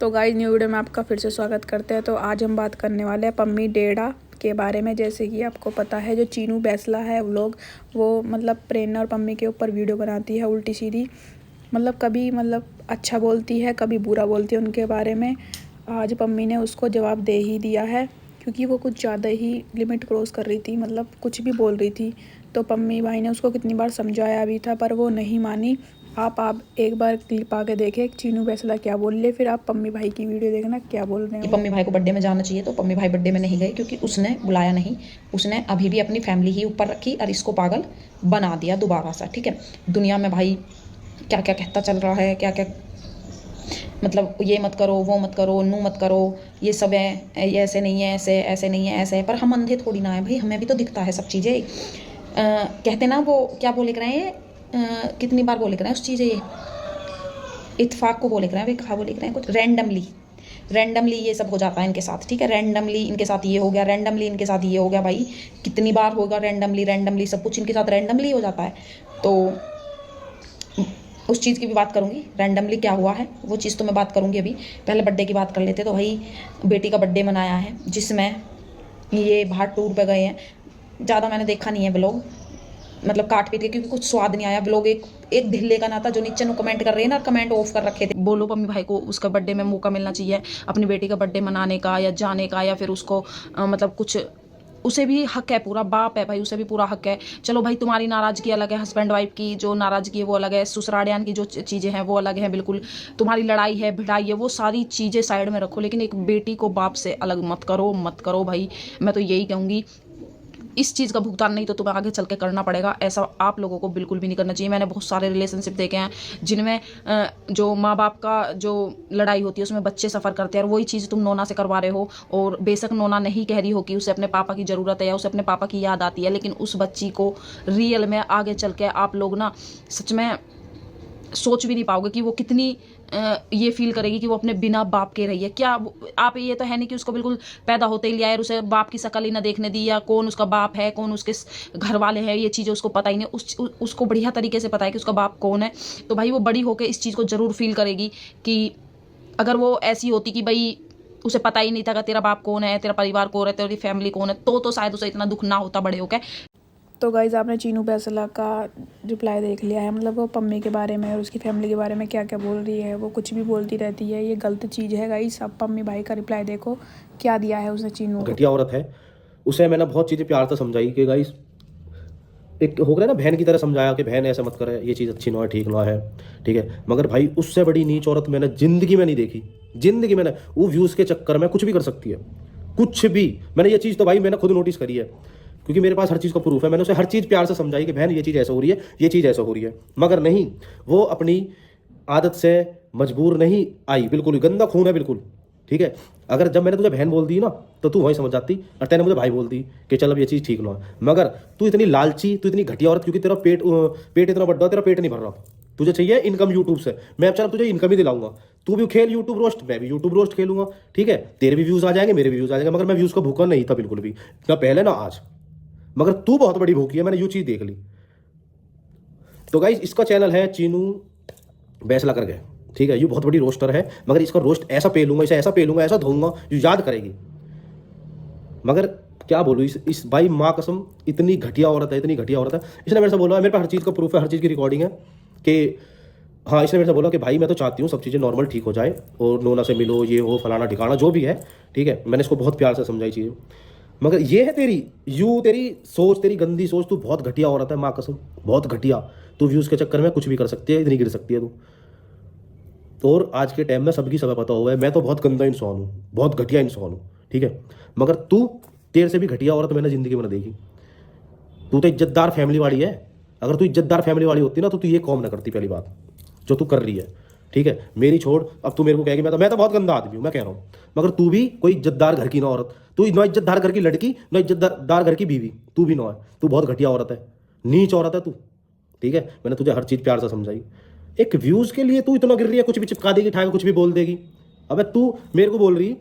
तो guys new video में आपका फिर से स्वागत करते हैं। तो आज हम बात करने वाले हैं पम्मी डेढ़ा के बारे में। जैसे कि आपको पता है जो चीनू बैसला है वो मतलब प्रेरणा और पम्मी के ऊपर वीडियो बनाती है उल्टी सीधी, मतलब कभी अच्छा बोलती है कभी बुरा बोलती है उनके बारे में। आज पम्मी ने उसको जवाब दे ही दिया है क्योंकि वो कुछ ज़्यादा ही लिमिट क्रॉस कर रही थी, मतलब कुछ भी बोल रही थी। तो पम्मी भाई ने उसको कितनी बार समझाया भी था पर वो नहीं मानी। आप एक बार क्लिप आके देखें चीनू बैसला क्या बोल रहे, फिर आप पम्मी भाई की वीडियो देखना क्या बोल रहे हैं। पम्मी भाई को बर्थडे में जाना चाहिए तो पम्मी भाई बर्थडे में नहीं गए क्योंकि उसने बुलाया नहीं। उसने अभी भी अपनी फैमिली ही ऊपर रखी और इसको पागल बना दिया दोबारा सा। ठीक है, दुनिया में भाई क्या क्या कहता चल रहा है, क्या क्या मतलब ये मत करो वो मत करो नू मत करो, ये सब है, ये ऐसे नहीं है, ऐसे ऐसे नहीं है, ऐसे है। पर हम अंधे थोड़ी ना है भाई, हमें भी तो दिखता है सब चीज़ें। कहते ना वो क्या बोले कर रहे हैं, कितनी बार बोले कर रहे हैं उस चीज़ें, ये इत्फाक को बोले कर रहे हैं, वे कहा बोले कर रहे हैं कुछ रैंडमली ये सब हो जाता है इनके साथ। ठीक है, रैंडमली इनके साथ ये हो गया, रैंडमली इनके साथ ये हो गया। भाई कितनी बार होगा रैंडमली सब कुछ इनके साथ रैंडमली हो जाता है। तो उस चीज़ की भी बात करूँगी, रैंडमली क्या हुआ है वो चीज़ तो मैं बात करूँगी। अभी पहले बर्थडे की बात कर लेते। तो भाई बेटी का बर्थडे मनाया है जिसमें ये बाहर टूर पे गए हैं। ज़्यादा मैंने देखा नहीं है व्लॉग, मतलब काट पीट के, क्योंकि कुछ स्वाद नहीं आया। व्लॉग एक ढिल्ले का ना था। जो नीचे कमेंट कर रहे हैं ना, कमेंट ऑफ कर रखे थे। बोलो पम्मी भाई को उसका बर्थडे में मौका मिलना चाहिए अपनी बेटी का बर्थडे मनाने का या जाने का, या फिर उसको मतलब कुछ, उसे भी हक है, पूरा बाप है भाई, उसे भी पूरा हक है। चलो भाई तुम्हारी नाराज़गी अलग है, हस्बैंड वाइफ की जो नाराज़गी है वो अलग है, ससुरालियान की जो चीज़ें हैं वो अलग है बिल्कुल। तुम्हारी लड़ाई है भिड़ाई है वो सारी चीज़ें साइड में रखो, लेकिन एक बेटी को बाप से अलग मत करो भाई। मैं तो यही कहूँगी, इस चीज़ का भुगतान नहीं तो तुम्हें आगे चल के करना पड़ेगा। ऐसा आप लोगों को बिल्कुल भी नहीं करना चाहिए। मैंने बहुत सारे रिलेशनशिप देखे हैं जिनमें जो माँ बाप का जो लड़ाई होती है उसमें बच्चे सफ़र करते हैं, और वही चीज़ तुम नोना से करवा रहे हो। और बेशक नोना नहीं कह रही हो कि उसे अपने पापा की ज़रूरत है या उसे अपने पापा की याद आती है, लेकिन उस बच्ची को रियल में आगे चल के आप लोग ना सच में सोच भी नहीं पाओगे कि वो कितनी ये फील करेगी कि वो अपने बिना बाप के रही है। क्या आप, ये तो है नहीं कि उसको बिल्कुल पैदा होते ही लिया है, उसे बाप की शक्ल ही ना देखने दी, या कौन उसका बाप है कौन उसके घर वाले हैं, ये चीज़ें उसको पता ही नहीं। उसको बढ़िया तरीके से पता है कि उसका बाप कौन है। तो भाई वो बड़ी होकर इस चीज़ को ज़रूर फील करेगी कि अगर वो ऐसी होती कि भाई उसे पता ही नहीं था कि तेरा बाप कौन है, तेरा परिवार कौन है, तेरी फैमिली कौन है, तो शायद उसे इतना दुख ना होता बड़े होकर। तो गाइज़ आपने चीनू बैसला का रिप्लाई देख लिया है, मतलब वो पम्मी के बारे में और उसकी फैमिली के बारे में क्या क्या बोल रही है। वो कुछ भी बोलती रहती है, ये गलत चीज़ है गाइज़। अब पम्मी भाई का रिप्लाई देखो क्या दिया है उसने चीनू को। घटिया औरत है, उसे मैंने बहुत चीज़ें प्यार से समझाई कि गाइस एक हो गया ना, बहन की तरह समझाया कि बहन ऐसा मत करे, ये चीज़ अच्छी ना है, ठीक ना है। ठीक है, मगर भाई उससे बड़ी नीच औरत मैंने ज़िंदगी में नहीं देखी। ज़िंदगी में वो व्यूज़ के चक्कर में कुछ भी कर सकती है, कुछ भी। मैंने ये चीज़ तो भाई मैंने खुद नोटिस करी है क्योंकि मेरे पास हर चीज़ का प्रूफ है। मैंने उसे हर चीज़ प्यार से समझाई कि बहन ये चीज़ ऐसा हो रही है, ये चीज़ ऐसा हो रही है, मगर नहीं, वो अपनी आदत से मजबूर नहीं आई। बिल्कुल गंदा खून है बिल्कुल। ठीक है, अगर जब मैंने तुझे बहन बोल दी ना तो तू वहीं समझ जाती, और तेने मुझे भाई बोल दी कि चल अब ये चीज़ ठीक ना है। मगर तू इतनी लालची, तू इतनी घटिया औरत, क्योंकि तेरा पेट इतना बड़ा, तेरा पेट नहीं भर रहा, तुझे चाहिए इनकम यूट्यूब से। मैं अब चल तुझे इनकम ही दिलाऊंगा, तू भी खेल यूट्यूब रोस्ट, मैं भी यूट्यूब रोस्ट खेलूंगा। ठीक है, तेरे भी व्यूज़ आ जाएंगे मेरे भी व्यूज़ आ जाएंगे, मगर मैं व्यूज़ का भूखा नहीं था बिल्कुल भी, ना पहले ना आज। मगर तू बहुत बड़ी भूखी है, मैंने यूँ चीज़ देख ली। तो गाइस इसका चैनल है चीनू बैसला कर गए। ठीक है, ये बहुत बड़ी रोस्टर है, मगर इसका रोस्ट ऐसा पेलूंगा, इसे ऐसा पेलूंगा, ऐसा धोऊंगा जो याद करेगी। मगर क्या बोलूँ, इस भाई माँ कसम इतनी घटिया औरत है, इतनी घटिया औरत है। इसने मेरे से बोला, मेरे पास हर चीज़ का प्रूफ है, हर चीज़ की रिकॉर्डिंग है कि हाँ, इसने मेरे से बोला कि भाई मैं तो चाहती हूँ सब चीज़ें नॉर्मल ठीक हो जाए और नोना से मिलो, ये हो फलाना ठिकाना जो भी है। ठीक है, मैंने इसको बहुत प्यार से समझाई चीज़ें, मगर ये है तेरी सोच, तेरी गंदी सोच। तू बहुत घटिया औरत है माँ कसम, बहुत घटिया। तू व्यूज़ के चक्कर में कुछ भी कर सकती है, इतनी गिर सकती है तू। और आज के टाइम में सबकी सब पता हुआ है, मैं तो बहुत गंदा इंसान हूँ, बहुत घटिया इंसान हूँ। ठीक है, मगर तेरे से भी घटिया औरत मैंने ज़िंदगी में ना देखी। तू तो इज्जतदार फैमिली वाली है। अगर तू इज्जतदार फैमिली वाली होती ना तो तू ये कॉम ना करती, पहली बात जो तू कर रही है। ठीक है, मेरी छोड़, अब तू मेरे को कहेगी मैं तो बहुत गंदा आदमी हूँ, मैं कह रहा हूँ। मगर तू भी कोई इज्जतदार घर की ना औरत, तू ना इज्जतदार घर की लड़की, ना इज्जतदार घर की बीवी, तू भी ना है। तू बहुत घटिया औरत है, नीच औरत है तू। ठीक है, मैंने तुझे हर चीज़ प्यार से समझाई। एक व्यूज़ के लिए तू इतना गिर रही है, कुछ भी चिपका देगी, ठाएगा कुछ भी बोल देगी। अबे तू मेरे को बोल रही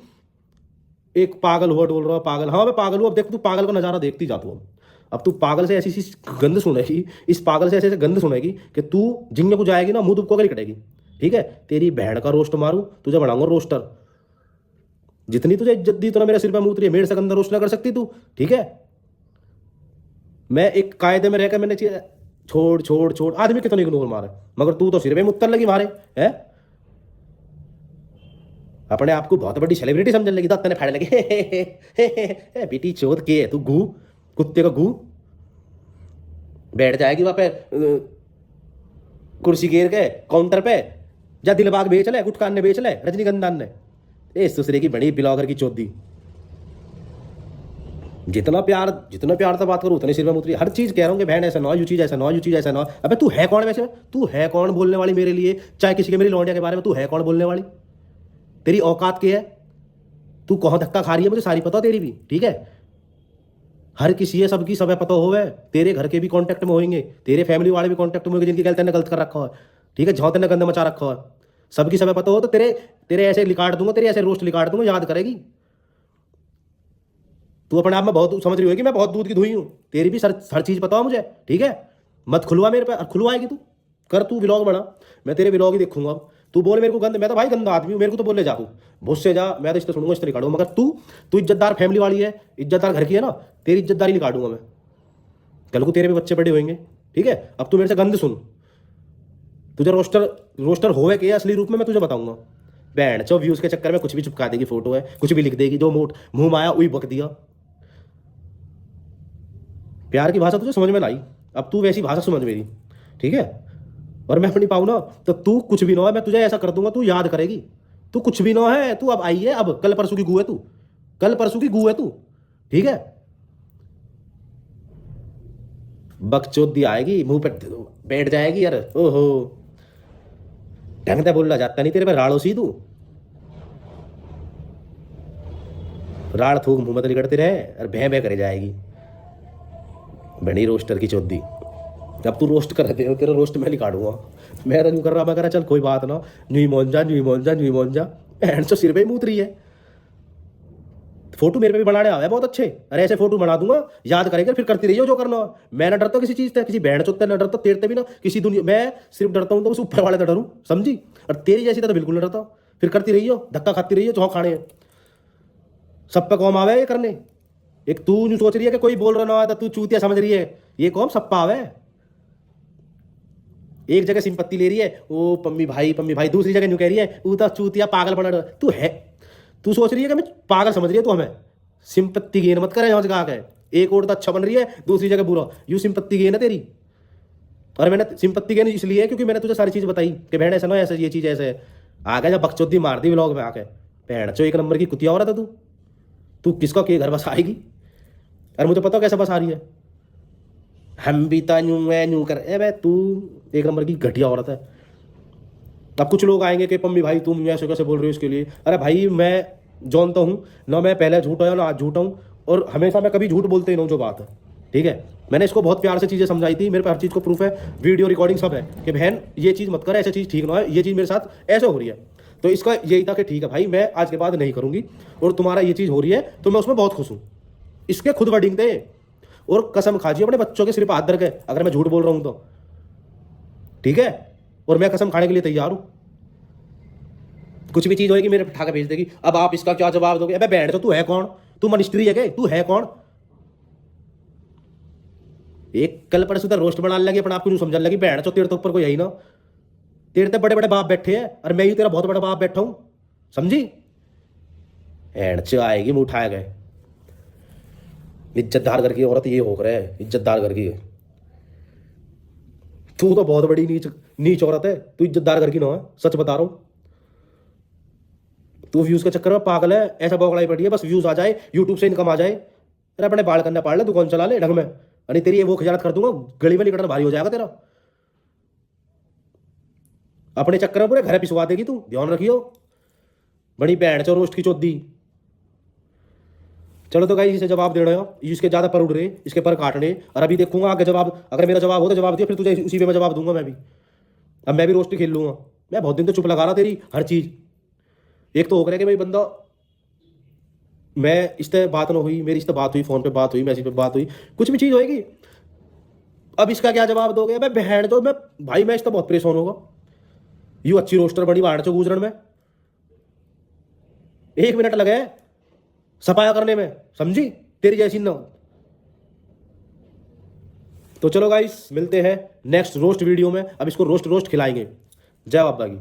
एक पागल हुआ, डोल रहा पागल। हाँ मैं पागल हूँ, अब देख तू पागल का नज़ारा देखती जा तू। अब तू पागल से ऐसी गंद सुनेगी, इस पागल से ऐसे गंद सुनेगी कि तू जिंगे को जाएगी ना, मुंह दुबको कर कटेगी। ठीक है, तेरी बहन का रोस्ट मारूं, तुझे बनाऊंगा रोस्टर। जितनी तुझे इज्जत दी तो ना मेरे सिर पे मूत रही है, मेरे से गंदा रोस्ट ना कर सकती तू, ठीक है। मैं एक कायदे में रहकर मैंने छोड़ छोड़ छोड़ आदमी कितना इग्नोर मारे, मगर तू तो सिर पे मुत्तर लगी मारे है। अपने आप को बहुत बड़ी सेलिब्रिटी समझने लगी, दांत फाड़ लगे बेटी चोद के है तू, गू कुत्ते का गू। बैठ जाएगी वहां पे कुर्सी घेर के काउंटर पे, जा दिलबाग बेच ले, गुटखान ने बेच ले, रजनीगंधा ने, इस दूसरे की बड़ी ब्लॉगर की चौधी। जितना प्यार से बात करूं उतने सिर में मुतरी। हर चीज कह रहा हूं कि बहन ऐसा ना, यू चीज ऐसा ना, यू चीज ऐसा ना। अबे तू है कौन वैसे? तू है कौन बोलने वाली मेरे लिए? चाहे किसी के मेरी लौंडिया के बारे में, तू है कौन बोलने वाली? तेरी औकात क्या है? तू कहाँ धक्का खा रही है मुझे सारी पता तेरी भी, ठीक है। हर किसी है, सबकी सब पता हो, तेरे घर के भी कांटेक्ट में होंगे, तेरे फैमिली वाले भी कांटेक्ट में होंगे, जिनकी गलत ने गलत कर रखा है, ठीक है, जहां तेने गंदा मचा रखा है, सबकी सब पता हो। तो तेरे ऐसे लिकाट दूंगा, तेरे ऐसे रोस्ट लिकाट दूंगा, याद करेगी। तू अपने आप में बहुत समझ रही होगी मैं बहुत दूध की धुई हूं, तेरी भी हर चीज पता हो मुझे, ठीक है। मत खुलवा मेरे पे, खुलवाएगी तू, कर तू व्लॉग बना, मैं तेरे व्लॉग ही देखूंगा। अब तू बोल मेरे को गंद, मैं तो भाई गंदा आदमी हूं, मेरे को तो बोले जा, तू भूस से जा, मैं तो इस तरह सुनूंगा, इस तरह काटूंगा। मगर तू इज्जतदार फैमिली वाली है, इज्जतदार घर की है ना, तेरी इज्जतदारी नहीं काटूंगा मैं। कल को तेरे भी बच्चे बड़े होंगे, ठीक है। अब तू मेरे से गंद सुन, तुझे रोस्टर होवे के असली रूप में मैं तुझे बताऊंगा। बैंड चो व्यूज के चक्कर में कुछ भी चिपका देगी, फोटो है कुछ भी लिख देगी, जो मुंह माया वही बक दिया। प्यार की भाषा तुझे समझ में लाई, अब तू वैसी भाषा समझ मेरी, ठीक है। और मैं अपनी पाऊँ ना तो तू कुछ भी ना है, मैं तुझे ऐसा कर दूंगा, तू याद करेगी। तू कुछ भी ना है, तू अब आई है, अब कल परसों की गू है तू, कल परसों की गू है तू, ठीक है। बकचोदी आएगी मुंह पे बैठ जाएगी यार, ओहो ढंग से बोलना जाता नहीं तेरे पे, राड़ोसी तू, राड़ थूक मुंह मत निकलते रहे और भै भै करे जाएगी बनी रोस्टर की चौधी। अब तू रोस्ट कर दे, तेरा रोस्ट मैं निकालूंगा। मैं तो यूं कर रहा, मैं कह रहा चल कोई बात ना, न्यू मोन जा बहन चो सिर पे ही मूत रही है। फोटो मेरे पे भी बनाने आया है बहुत अच्छे, अरे ऐसे फोटो बना दूंगा, याद करेंगे, फिर करती रही हो जो करना। मैं ना डरता किसी चीज से, किसी बहन चोते ना डरता, तेरते भी ना किसी दुनिया, मैं सिर्फ डरता हूं तो बस ऊपर वाले से डरूं, समझी। और तेरी जैसी तो बिल्कुल नहीं डरता, फिर करती रही हो, धक्का खाती रही हो, जो खाने हैं सब पे कौम आवे ये करने। एक तू यूं सोच रही है कि कोई बोल रहा ना तो तू चूतिया समझ रही है, ये कौम सब पे आवे। एक जगह सिंपत्ति ले रही है ओ पम्मी भाई, दूसरी जगह न्यू कह रही है वो तो चूतिया पागल बना। तू है, तू सोच रही है कि मैं पागल समझ रही है तू हमें। सिंपत्ति गेन मत करे, समझ का एक और तो अच्छा बन रही है, दूसरी जगह बुरा, यू सिंपत्ति गेन है तेरी। और मैंने सिंपत्ति गेन इसलिए है क्योंकि मैंने तुझे सारी चीज बताई कि बहन ऐसा ना, ऐसा ये चीज ऐसे है। आ गया जब बकचोदी मार दी व्लॉग में आके, बहन चो एक नंबर की कुतिया हो रहा था तू किसका के घर बस आएगी। और मुझे पता कैसे बस आ रही है, हम भी तो न्यू कर, ए भाई तू एक नंबर की घटिया औरत है। अब कुछ लोग आएंगे कि पम्मी भाई तुम ऐसे कैसे बोल रहे हो इसके लिए। अरे भाई मैं जानता हूँ ना, मैं पहले झूठा हूँ ना आज झूठा हूँ, और हमेशा मैं कभी झूठ बोलते ही नहीं हूँ, जो बात है, ठीक है। मैंने इसको बहुत प्यार से चीज़ें समझाई थी, मेरे पे हर चीज़ को प्रूफ है, वीडियो रिकॉर्डिंग सब है कि बहन ये चीज़ मत कर, ऐसा चीज़ ठीक ना है, ये चीज़ मेरे साथ ऐसे हो रही है। तो इसका यही था कि ठीक है भाई मैं आज के बाद नहीं करूँगी, और तुम्हारा ये चीज़ हो रही है तो मैं उसमें बहुत खुश हूँ। इसके खुद वर्डिंग थे, और कसम खाजी अपने बच्चों के सिर्फ हाथ धर के अगर मैं झूठ बोल रहा हूँ तो, ठीक है। और मैं कसम खाने के लिए तैयार हूँ, कुछ भी चीज होगी मेरे उठा के भेज देगी। अब आप इसका क्या जवाब दोगे? अबे बैठ, तो तू है कौन? तू मनिस्ट्री है क्या? तू है कौन? एक कल परसों तक रोस्ट बनाने लगी, अपने आप को समझने लगी, बैठ चो तेरे तो ऊपर कोई यही ना, तेरे तो बड़े बड़े बाप बैठे हैं और मैं ही तेरा बहुत बड़ा बाप बैठा हूं, समझी। एंड च आएगी मुंह उठाए गए। इज्जतदार घर की औरत ये हो रहा इज्जतदार घर की। तू तो बहुत बड़ी नीच औरत है, तू इज्जतदार घर की ना है, सच बता रहा हूं। तू व्यूज के चक्कर में पागल है, ऐसा बौखलाई पड़ी है बस व्यूज आ जाए, यूट्यूब से इनकम आ जाए। अरे अपने बाल करना पाड़ ले, दुकान चला ले ढंग में, अरे तेरी वो खिजारत कर दूंगा, गली में निकलना भारी हो जाएगा तेरा। अपने चक्कर में पूरे घर पिसवा देगी तू, ध्यान रखियो। बड़ी बैंड चो रोस्ट की चौधी। चलो तो गाइस इसे जवाब दे रहे हो, इसके ज्यादा पर उड़ रहे, इसके पर काटने, और अभी देखूंगा आगे जवाब। अगर मेरा जवाब हो तो जवाब दिया, फिर तुझे उसी पे मैं जवाब दूंगा मैं भी। अब मैं भी रोस्ट खेल लूंगा। मैं बहुत दिन तो चुप लगा रहा तेरी हर चीज। एक तो हो गया कि भाई बंदा, मैं इस तरह बात ना हुई, मेरी इस तरह बात हुई, फोन पे बात हुई, मैसेज पे बात हुई, कुछ भी चीज होगी, अब इसका क्या जवाब दोगे? मैं बहन दो, मैं भाई मैं इस तरह बहुत परेशान होगा। यू अच्छी रोस्टर बनी बाहर से गुजरन में, 1 मिनट लगे सफाया करने में, समझी, तेरी जैसी ना। तो चलो गाइस, मिलते हैं नेक्स्ट रोस्ट वीडियो में। अब इसको रोस्ट खिलाएंगे। जय बाबा की।